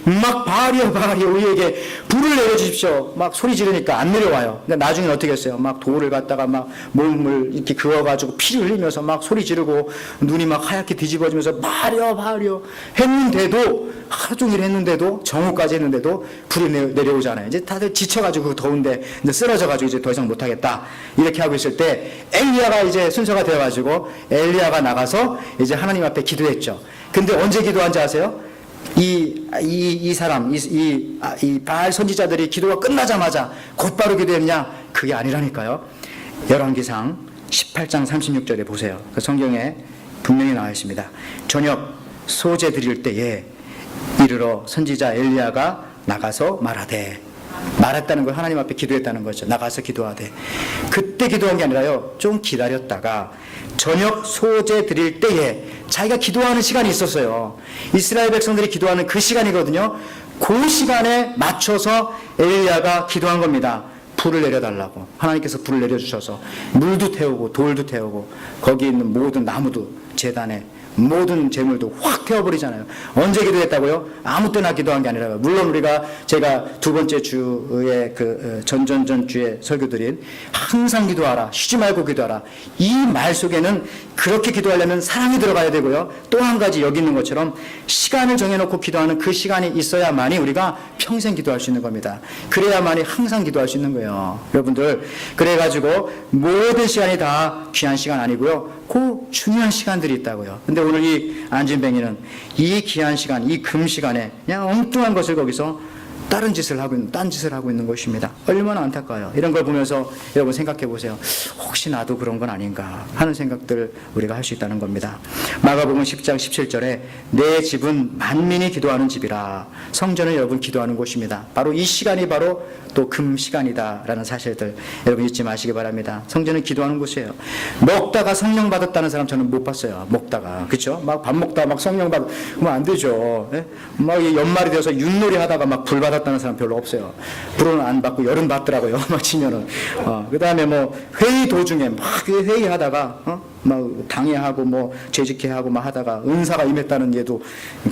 막 바알이여 우리에게 불을 내려주십시오 막 소리 지르니까 안 내려와요. 근데 나중에 어떻게 했어요? 막 돌을 갖다가 막 몸을 이렇게 그어가지고 피를 흘리면서 막 소리 지르고 눈이 막 하얗게 뒤집어지면서 바알이여 했는데도, 하루 종일 했는데도, 정오까지 했는데도 불이 내려오잖아요. 이제 다들 지쳐가지고 그 더운데 이제 쓰러져가지고 이제 더 이상 못하겠다 이렇게 하고 있을 때 엘리야가 이제 순서가 되어가지고 엘리야가 나가서 이제 하나님 앞에 기도했죠. 근데 언제 기도한지 아세요? 이 사람, 이 바알 선지자들이 기도가 끝나자마자 곧바로 기도했냐? 그게 아니라니까요. 열왕기상 18장 36절에 보세요. 그 성경에 분명히 나와 있습니다. 저녁 소제 드릴 때에 이르러 선지자 엘리야가 나가서 말했다는 걸 하나님 앞에 기도했다는 거죠. 나가서 기도하되. 그때 기도한 게 아니라요, 좀 기다렸다가 저녁 소제 드릴 때에 자기가 기도하는 시간이 있었어요. 이스라엘 백성들이 기도하는 그 시간이거든요. 그 시간에 맞춰서 엘리야가 기도한 겁니다. 불을 내려달라고. 하나님께서 불을 내려주셔서 물도 태우고 돌도 태우고 거기 있는 모든 나무도 제단에 모든 재물도 확 태워버리잖아요. 언제 기도했다고요? 아무 때나 기도한 게 아니라요. 물론 제가 두 번째 주에 전전전 주에 설교드린 항상 기도하라, 쉬지 말고 기도하라, 이 말 속에는 그렇게 기도하려면 사랑이 들어가야 되고요. 또 한 가지 여기 있는 것처럼 시간을 정해놓고 기도하는 그 시간이 있어야만이 우리가 평생 기도할 수 있는 겁니다. 그래야만이 항상 기도할 수 있는 거예요. 여러분들, 그래가지고 모든 시간이 다 귀한 시간 아니고요. 그 중요한 시간들이 있다고요. 근데 오늘 이 안진뱅이는 이 귀한 시간, 이 금 시간에 그냥 엉뚱한 것을 거기서 딴 짓을 하고 있는 것입니다. 얼마나 안타까워요. 이런 걸 보면서 여러분 생각해 보세요. 혹시 나도 그런 건 아닌가 하는 생각들 우리가 할 수 있다는 겁니다. 마가복음 10장 17절에 내 집은 만민이 기도하는 집이라. 성전은 여러분 기도하는 곳입니다. 바로 이 시간이 바로 또 금 시간이다라는 사실들 여러분 잊지 마시기 바랍니다. 성전은 기도하는 곳이에요. 먹다가 성령 받았다는 사람 저는 못 봤어요. 먹다가, 그렇죠? 막 밥 먹다가 막 성령 그러면 안 되죠. 예? 막 연말이 되어서 윷놀이 하다가 막 불 받았다는 사람 별로 없어요. 불은 안 받고 열은 받더라고요. 막 치면은. 그 다음에 뭐 회의 도중에 막 회의하다가 막 당회하고 뭐 재직회하고 막 하다가 은사가 임했다는 예도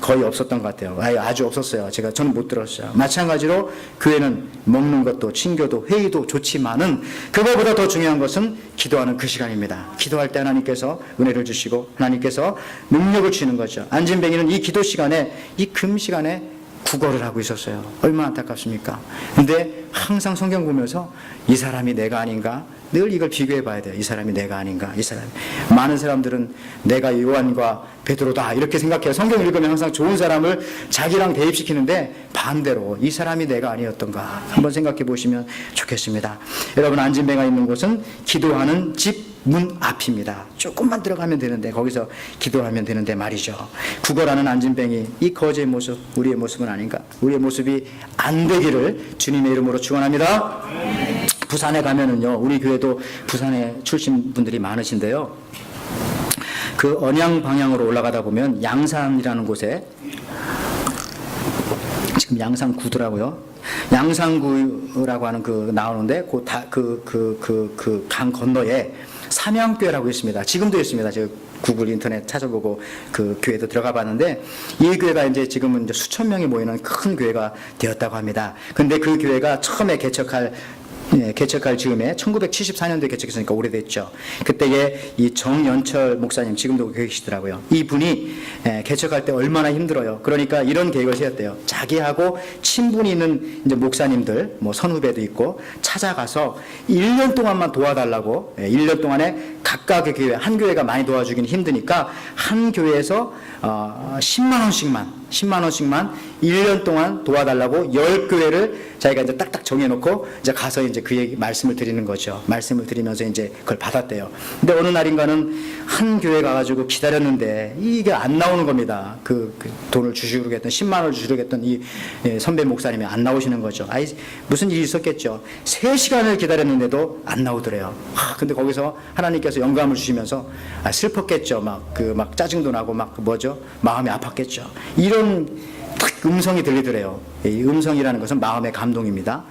거의 없었던 것 같아요. 아주 없었어요. 저는 못 들었어요. 마찬가지로 교회는 먹는 것도 친교도 회의도 좋지만은 그거보다 더 중요한 것은 기도하는 그 시간입니다. 기도할 때 하나님께서 은혜를 주시고 하나님께서 능력을 주시는 거죠. 안진뱅이는 이 기도 시간에, 이 금 시간에 구걸을 하고 있었어요. 얼마나 안타깝습니까? 근데 항상 성경 보면서 이 사람이 내가 아닌가? 늘 이걸 비교해 봐야 돼요. 이 사람이 내가 아닌가? 이 사람이. 많은 사람들은 내가 요한과 베드로다 이렇게 생각해요. 성경 읽으면 항상 좋은 사람을 자기랑 대입시키는데 반대로 이 사람이 내가 아니었던가 한번 생각해 보시면 좋겠습니다. 여러분, 안진뱅이가 있는 곳은 기도하는 집 문 앞입니다. 조금만 들어가면 되는데 거기서 기도하면 되는데 말이죠. 구걸하는 안진뱅이, 이 거제의 모습 우리의 모습은 아닌가? 우리의 모습이 안 되기를 주님의 이름으로 축원합니다. 부산에 가면은요, 우리 교회도 부산에 출신 분들이 많으신데요, 그 언양 방향으로 올라가다 보면 양산이라는 곳에, 지금 양산구더라고요. 양산구라고 하는 나오는데 그 강 건너에 삼양교회라고 있습니다. 지금도 있습니다. 제가 구글 인터넷 찾아보고 그 교회도 들어가 봤는데 이 교회가 이제 지금은 이제 수천 명이 모이는 큰 교회가 되었다고 합니다. 근데 그 교회가 처음에 개척할 즈음에 1974년도에 개척했으니까 오래됐죠. 그때에 이 정연철 목사님, 지금도 계시더라고요. 이분이 개척할 때 얼마나 힘들어요. 그러니까 이런 계획을 세웠대요. 자기하고 친분이 있는 이제 목사님들, 뭐 선후배도 있고 찾아가서 1년 동안만 도와달라고, 1년 동안에 각각의 교회, 한 교회가 많이 도와주기는 힘드니까 한 교회에서 10만 원씩만 1년 동안 도와달라고 10교회를 자기가 이제 딱딱 정해놓고 이제 가서 이제 그 얘기 말씀을 드리는 거죠. 말씀을 드리면서 이제 그걸 받았대요. 근데 어느 날인가는 한 교회 가가지고 기다렸는데 이게 안 나오는 겁니다. 그 돈을 주시려고 했던 10만 원을 주시려고 했던 이 선배 목사님이 안 나오시는 거죠. 무슨 일이 있었겠죠. 3시간을 기다렸는데도 안 나오더래요. 근데 거기서 하나님께서 영감을 주시면서 슬펐겠죠. 막 짜증도 나고 마음이 아팠겠죠. 이런 탁 음성이 들리더래요. 이 음성이라는 것은 마음의 감동입니다.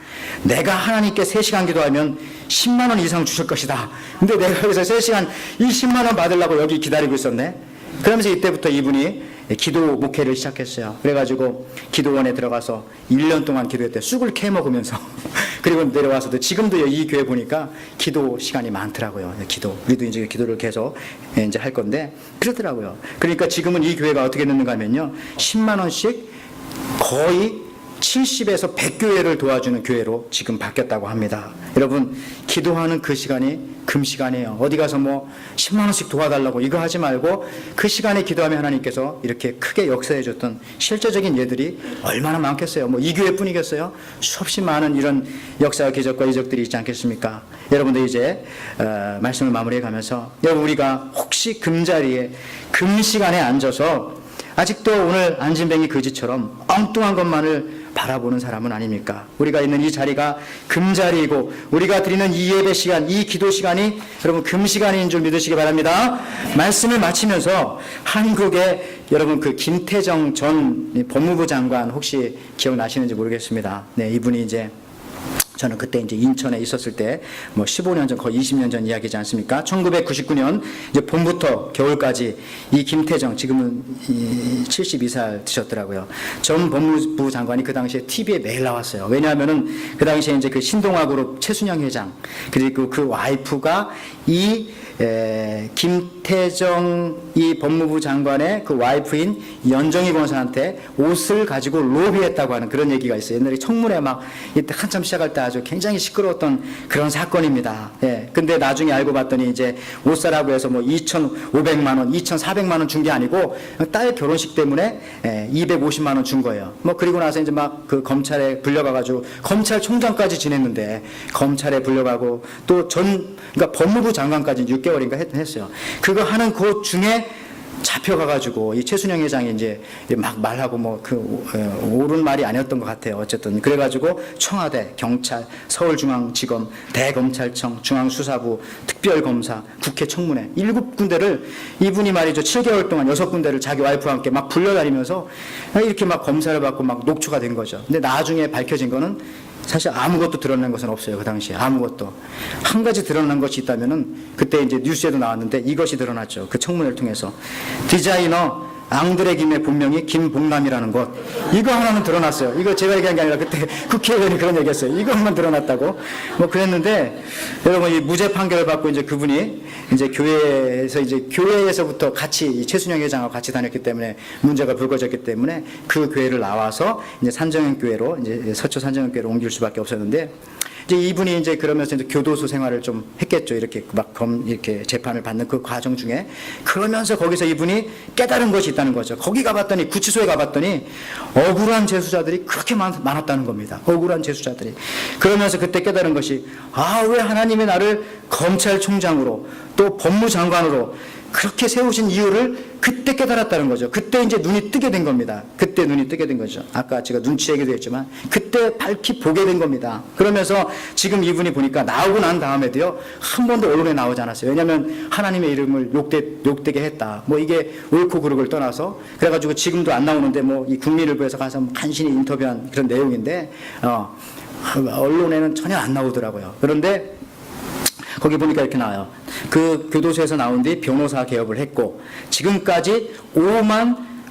내가 하나님께 3시간 기도하면 10만 원 이상 주실 것이다. 근데 내가 여기서 3시간 이 10만 원 받으려고 여기 기다리고 있었네. 그러면서 이때부터 이분이 기도 목회를 시작했어요. 그래가지고 기도원에 들어가서 1년 동안 기도했대요. 쑥을 캐먹으면서. 그리고 내려와서도 지금도 이 교회 보니까 기도 시간이 많더라고요. 기도. 우리도 이제 기도를 계속 이제 할 건데 그러더라고요. 그러니까 지금은 이 교회가 어떻게 됐는가 하면요. 10만 원씩 거의 70에서 100교회를 도와주는 교회로 지금 바뀌었다고 합니다. 여러분, 기도하는 그 시간이 금시간이에요. 어디 가서 뭐 10만 원씩 도와달라고 이거 하지 말고 그 시간에 기도하면 하나님께서 이렇게 크게 역사해 줬던 실제적인 예들이 얼마나 많겠어요. 뭐 이 교회뿐이겠어요. 수없이 많은 이런 역사와 기적과 이적들이 있지 않겠습니까? 여러분들 이제 말씀을 마무리해 가면서 여러분, 우리가 혹시 금자리에 금시간에 앉아서 아직도 오늘 안진뱅이 거지처럼 엉뚱한 것만을 바라보는 사람은 아닙니까? 우리가 있는 이 자리가 금자리이고 우리가 드리는 이 예배 시간, 이 기도 시간이 여러분 금시간인 줄 믿으시기 바랍니다. 말씀을 마치면서 한국의 여러분 그 김태정 전 법무부 장관 혹시 기억나시는지 모르겠습니다. 네, 이분이 이제 저는 그때 이제 인천에 있었을 때 뭐 15년 전, 거의 20년 전 이야기지 않습니까? 1999년 이제 봄부터 겨울까지 이 김태정, 지금은 72살 되셨더라고요. 전 법무부 장관이 그 당시에 TV에 매일 나왔어요. 왜냐하면은 그 당시에 이제 그 신동아그룹 최순영 회장, 그리고 그 와이프가 이 김태정 이 법무부 장관의 그 와이프인 연정희 권사한테 옷을 가지고 로비했다고 하는 그런 얘기가 있어요. 옛날에 청문회 막 이때 한참 시작할 때 아주 굉장히 시끄러웠던 그런 사건입니다. 예. 근데 나중에 알고 봤더니 이제 옷 사라고 해서 뭐 2,500만 원, 2,400만 원 준 게 아니고 딸 결혼식 때문에 250만 원 준 거예요. 뭐 그리고 나서 이제 막 그 검찰에 불려가가지고 검찰총장까지 지냈는데 검찰에 불려가고 또 그러니까 법무부 장관까지 6개월인가 했어요. 그거 하는 그 중에 잡혀가가지고 이 최순영 회장이 이제 막 말하고 뭐 그 옳은 말이 아니었던 것 같아요. 어쨌든 그래가지고 청와대, 경찰, 서울중앙지검, 대검찰청, 중앙수사부, 특별검사, 국회 청문회 7군데를 이분이 말이죠 7개월 동안 6군데를 자기 와이프와 함께 막 불려다니면서 이렇게 막 검사를 받고 막 녹초가 된 거죠. 근데 나중에 밝혀진 거는 사실 아무것도 드러난 것은 없어요. 그 당시에 아무것도. 한 가지 드러난 것이 있다면은 그때 이제 뉴스에도 나왔는데 이것이 드러났죠. 그 청문회를 통해서 디자이너 앙드레 김의 본명이 김봉남이라는 것, 이거 하나는 드러났어요. 이거 제가 얘기한 게 아니라 그때 국회의원이 그런 얘기했어요. 이것만 드러났다고 뭐 그랬는데 여러분, 이 무죄 판결을 받고 이제 그분이 이제 교회에서부터 같이 최순영 회장하고 같이 다녔기 때문에 문제가 불거졌기 때문에 그 교회를 나와서 이제 산정현교회로 이제 서초 산정현교회로 옮길 수밖에 없었는데, 이제 이분이 이제 그러면서 이제 교도소 생활을 좀 했겠죠. 이렇게 막 이렇게 재판을 받는 그 과정 중에. 그러면서 거기서 이분이 깨달은 것이 있다는 거죠. 거기 가봤더니, 구치소에 가봤더니 억울한 재수자들이 그렇게 많았다는 겁니다. 억울한 재수자들이. 그러면서 그때 깨달은 것이, 왜 하나님이 나를 검찰총장으로 또 법무장관으로 그렇게 세우신 이유를 그때 깨달았다는 거죠. 그때 이제 눈이 뜨게 된 겁니다. 그때 눈이 뜨게 된 거죠. 아까 제가 눈치 얘기도 했지만 그때 밝히 보게 된 겁니다. 그러면서 지금 이분이 보니까 나오고 난 다음에도요, 한 번도 언론에 나오지 않았어요. 왜냐하면 하나님의 이름을 욕되게 했다. 뭐 이게 옳고 그르고를 떠나서 그래가지고 지금도 안 나오는데 뭐 이 국민일보에서 가서 간신히 인터뷰한 그런 내용인데 언론에는 전혀 안 나오더라고요. 그런데 거기 보니까 이렇게 나와요. 그 교도소에서 나온 뒤 변호사 개업을 했고 지금까지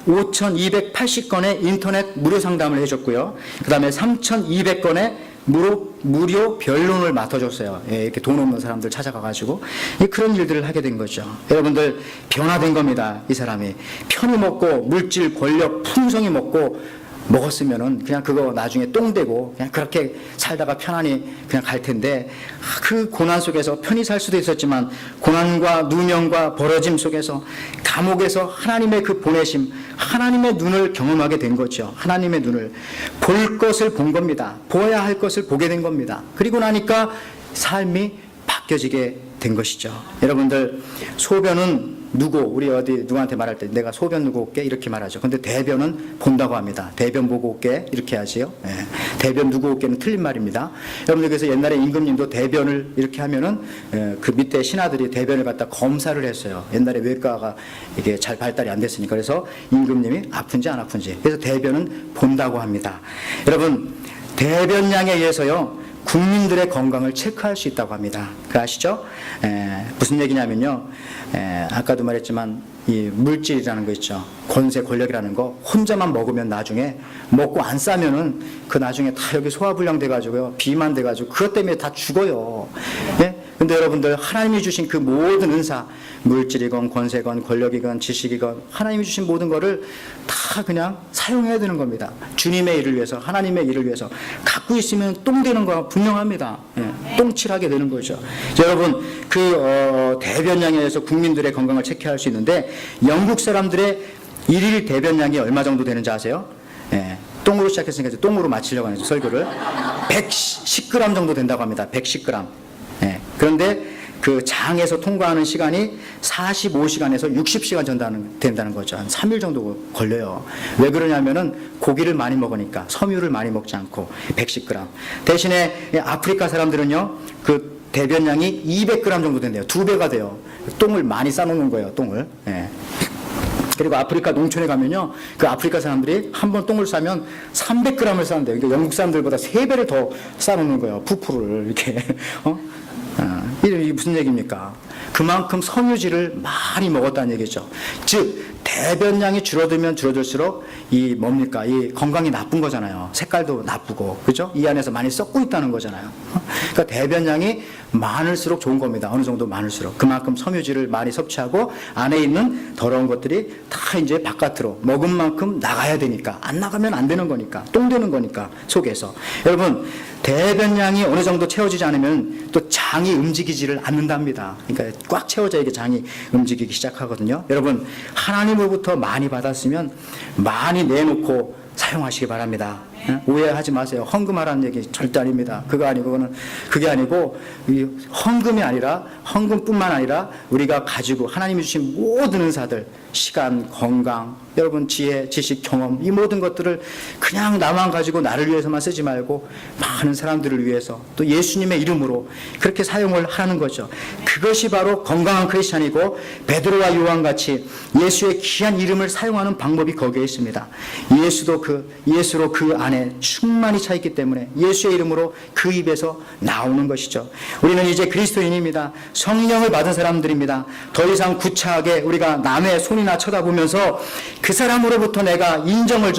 55,280건의 인터넷 무료 상담을 해줬고요. 그 다음에 3,200건의 무료 변론을 맡아줬어요. 이렇게 돈 없는 사람들 찾아가가지고 그런 일들을 하게 된 거죠. 여러분들, 변화된 겁니다. 이 사람이 편히 먹고 물질, 권력, 풍성이 먹었으면은 그냥 그거 나중에 똥되고 그냥 그렇게 살다가 편안히 그냥 갈 텐데, 그 고난 속에서 편히 살 수도 있었지만 고난과 누명과 벌어짐 속에서 감옥에서 하나님의 그 보내심, 하나님의 눈을 경험하게 된 거죠. 하나님의 눈을 볼 것을 본 겁니다. 보아야 할 것을 보게 된 겁니다. 그리고 나니까 삶이 바뀌어지게 된 것이죠. 여러분들, 소변은 누구 우리 어디 누구한테 말할 때 내가 소변 누구 올게 이렇게 말하죠. 근데 대변은 본다고 합니다. 대변 보고 올게 이렇게 하지요. 예. 대변 누구 올게는 틀린 말입니다. 여러분들 그래서 옛날에 임금님도 대변을 이렇게 하면은 그 밑에 신하들이 대변을 갖다 검사를 했어요. 옛날에 외과가 이게 잘 발달이 안 됐으니까. 그래서 임금님이 아픈지 안 아픈지. 그래서 대변은 본다고 합니다. 여러분 대변량에 의해서요 국민들의 건강을 체크할 수 있다고 합니다. 그 아시죠? 무슨 얘기냐면요. 아까도 말했지만 이 물질이라는 거 있죠. 권세, 권력이라는 거 혼자만 먹으면 나중에 먹고 안 싸면은 그 나중에 다 여기 소화불량 돼가지고요. 비만 돼가지고 그것 때문에 다 죽어요. 예? 근데 여러분들 하나님이 주신 그 모든 은사, 물질이건 권세건 권력이건 지식이건 하나님이 주신 모든 거를 다 그냥 사용해야 되는 겁니다. 주님의 일을 위해서, 하나님의 일을 위해서. 갖고 있으면 똥 되는 거 분명합니다. 예, 똥칠하게 되는 거죠. 여러분 그 대변량에 의해서 국민들의 건강을 체크할 수 있는데 영국 사람들의 일일 대변량이 얼마 정도 되는지 아세요? 예, 똥으로 시작했으니까 이제 똥으로 마치려고 하는 설교를 110g 정도 된다고 합니다. 110g. 예, 그런데 그 장에서 통과하는 시간이 45시간에서 60시간 된다는 거죠. 한 3일 정도 걸려요. 왜 그러냐면은 고기를 많이 먹으니까 섬유를 많이 먹지 않고 110g. 대신에 아프리카 사람들은요 그 대변량이 200g 정도 된대요. 2배가 돼요. 똥을 많이 싸놓는 거예요. 똥을. 예. 그리고 아프리카 농촌에 가면요, 그 아프리카 사람들이 한 번 똥을 싸면 300g을 싸는데요. 그러니까 영국 사람들보다 3배를 더 싸놓는 거예요. 푸푸를 이렇게. 이게 무슨 얘기입니까? 그만큼 섬유질을 많이 먹었다는 얘기죠. 즉 대변량이 줄어들면 줄어들수록 이 뭡니까? 이 건강이 나쁜 거잖아요. 색깔도 나쁘고, 그죠? 이 안에서 많이 썩고 있다는 거잖아요. 그러니까 대변량이 많을수록 좋은 겁니다. 어느 정도 많을수록 그만큼 섬유질을 많이 섭취하고 안에 있는 더러운 것들이 다 이제 바깥으로 먹은 만큼 나가야 되니까, 안 나가면 안 되는 거니까, 똥 되는 거니까 속에서. 여러분 대변량이 어느 정도 채워지지 않으면 또 장이 움직이지를 않는답니다. 그러니까 꽉 채워져야 이게 장이 움직이기 시작하거든요. 여러분 하나님으로부터 많이 받았으면 많이 내놓고 사용하시기 바랍니다. 오해하지 마세요. 헌금하라는 얘기 절대 아닙니다. 그게 아니고 이 헌금이 아니라, 헌금뿐만 아니라 우리가 가지고 하나님이 주신 모든 은사들, 시간, 건강, 여러분 지혜, 지식, 경험, 이 모든 것들을 그냥 나만 가지고 나를 위해서만 쓰지 말고 많은 사람들을 위해서 또 예수님의 이름으로 그렇게 사용을 하는 거죠. 그것이 바로 건강한 크리스찬이고, 베드로와 요한같이 예수의 귀한 이름을 사용하는 방법이 거기에 있습니다. 예수로 그 안에 충만히 차 있기 때문에 예수의 이름으로 그 입에서 나오는 것이죠. 우리는 이제 그리스도인입니다. 성령을 받은 사람들입니다. 더 이상 구차하게 우리가 남의 손이나 쳐다보면서 그 사람으로부터 내가 인정을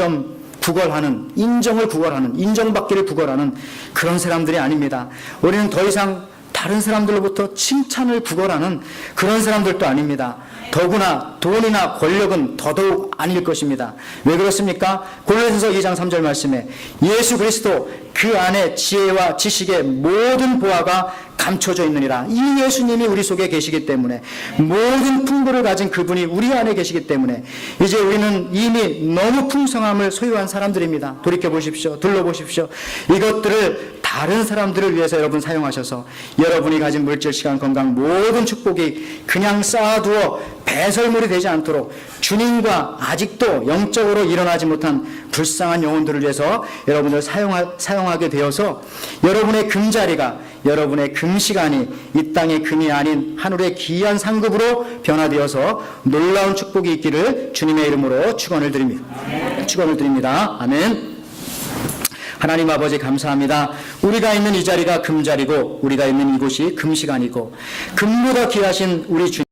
구걸하는, 인정받기를 구걸하는 그런 사람들이 아닙니다. 우리는 더 이상 다른 사람들로부터 칭찬을 구걸하는 그런 사람들도 아닙니다. 더구나 돈이나 권력은 더더욱 아닐 것입니다. 왜 그렇습니까? 골로새서 2장 3절 말씀에 예수 그리스도 그 안에 지혜와 지식의 모든 보화가 감춰져 있느니라. 이 예수님이 우리 속에 계시기 때문에, 모든 풍부를 가진 그분이 우리 안에 계시기 때문에 이제 우리는 이미 너무 풍성함을 소유한 사람들입니다. 돌이켜보십시오. 둘러보십시오. 이것들을 다른 사람들을 위해서 여러분 사용하셔서 여러분이 가진 물질, 시간, 건강, 모든 축복이 그냥 쌓아두어 배설물이 되지 않도록 주님과 아직도 영적으로 일어나지 못한 불쌍한 영혼들을 위해서 여러분을 사용하게 되어서 여러분의 금자리가, 여러분의 금시간이 이 땅의 금이 아닌 하늘의 귀한 상급으로 변화되어서 놀라운 축복이 있기를 주님의 이름으로 축원을 드립니다. 아멘. 하나님 아버지 감사합니다. 우리가 있는 이 자리가 금자리고 우리가 있는 이곳이 금시간이고 금보다 귀하신 우리 주님